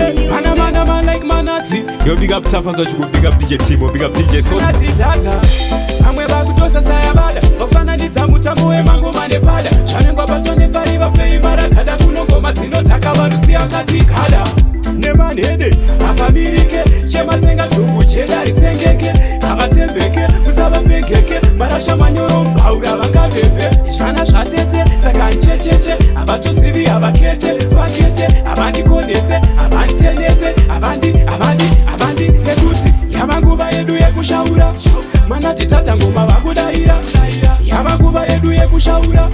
Man like Mannaz. Yo, big up tough as you go, big up DJ Timo, big up DJ So. Tata, amwe Wakusasayavada. Wakufananidza mutambo wemangoma nepada. Zvanengwa patone pari vapei marakada. Kunongoma dzinotaka vanhu siyakatikada. Nemanhede akamirike chematsenga dzungu chedari tsengeke avatembeke kusavapengeke marasha manyoro mbaura vangaveve zvana zvatete saka nchecheche avatosivi havakete vakete avandikonese avanditenese avandi nekuti yava nguva yedu yekushaura manati tata ngoma vakudayira yava nguva yedu yekushaura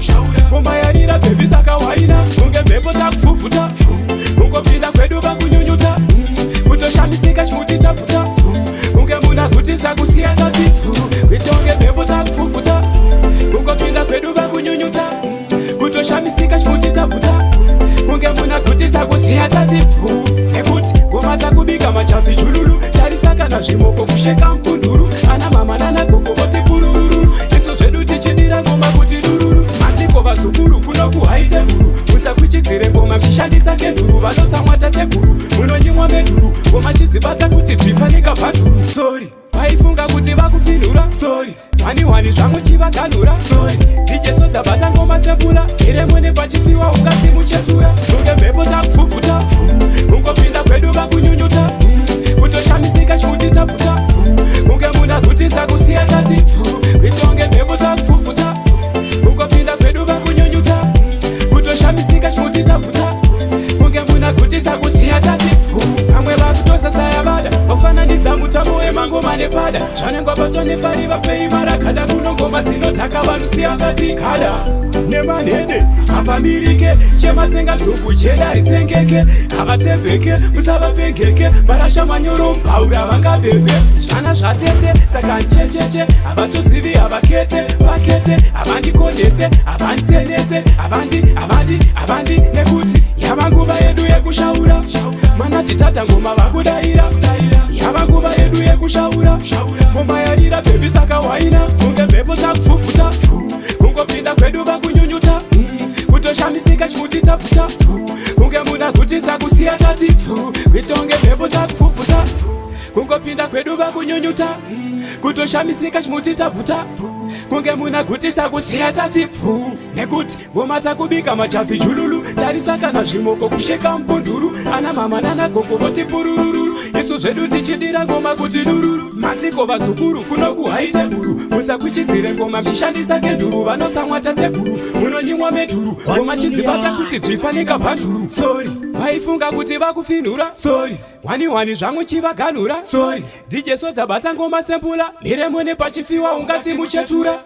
ngoma yarira bhebi saka waina kunge mhepo dzakufufutwa kungopinda kwedu vakunyunyuta kutoshamisika chimutitapfuta kunge muna kutisa kusiya tati kwitonge mhepo dzakufufutwa kungopinda kwedu vakunyunyuta kutoshamisika chimutitapfuta kunge muna kutisa kusiya tati nekuti ngoma dzakubika machafi chululu tarisaka nazvimoko kusheka mpunduru ana mama nana gogo voti purururu iso zvedu tichidira ngoma kuti rururu matiko vazukuru kuno kuhaite muru musakwichidzire ngoma mchishandisa kenduru vanotsamwa tateguru munonyimwa medhuru ngoma chidzibata kuti bvifanika bhadhuru sori vaifunga kuti vakufinhura sori wani zvamwe chivaganhura sori dijeso dzabata ngoma sempula iremwene pachifiwa ungati muchetura kunge mhepo dzakufufutwa kungopinda kwedu vakunyunyuta kutoshamisika chimutitapfuta kunge muna kutisa kusiya tati kwitonge mhepo dzakufufutwa kungopinda kwedu vakunyunyuta kutoshamisika chimutitapfuta kunge muna kutisa kusiya tati amwe Wakusasayavada vakufananidza mutambo wemangoma nepada zvanengwa patone pari vapei marakada kunongoma dzinotaka vanhu siyakatikada nemanhede apamirike chematsenga dzungu chedari tsengeke avatembeke musavapengeke marasha manyoro mbaura vangabebe zvana zvatete saka nchecheche avatosivi havakete vakete avandikonese avanditenese avandi nekuti yava nguva yedu yekushaura manati tata ngoma vakudayira yava nguva yedu yekushaura ngoma yarira bhebi saka waina kunge mhepo dzakufufutwa kungopinda kwedu vakunyunyuta kutoshamisika chimutitapfuta kunge muna kutisa kusiya tati kwitonge mhepo dzakufufutwa kungopinda kwedu vakunyunyuta kutoshamisika chimutitapfuta kunge muna kutisa kusiya tati nekuti ngoma dzakubika machafi chululu tarisaka nazvimoko kusheka mpunduru ana mama nana gogo voti purururu isu zvedu tichidira ngoma kuti rururu matiko vazukuru kuno kuhaite muru musakwichidzire ngoma mchishandisa kenduru vanotsamwa tateguru munonyimwa medhuru ngoma chidzibata kuti bvifanika bhanduru sori vaifunga kuti vakufinhura sori wani zvamwe chivaganhura sori dijeso dzabata ngoma sempula iremwene pachifiwa ungati muchetura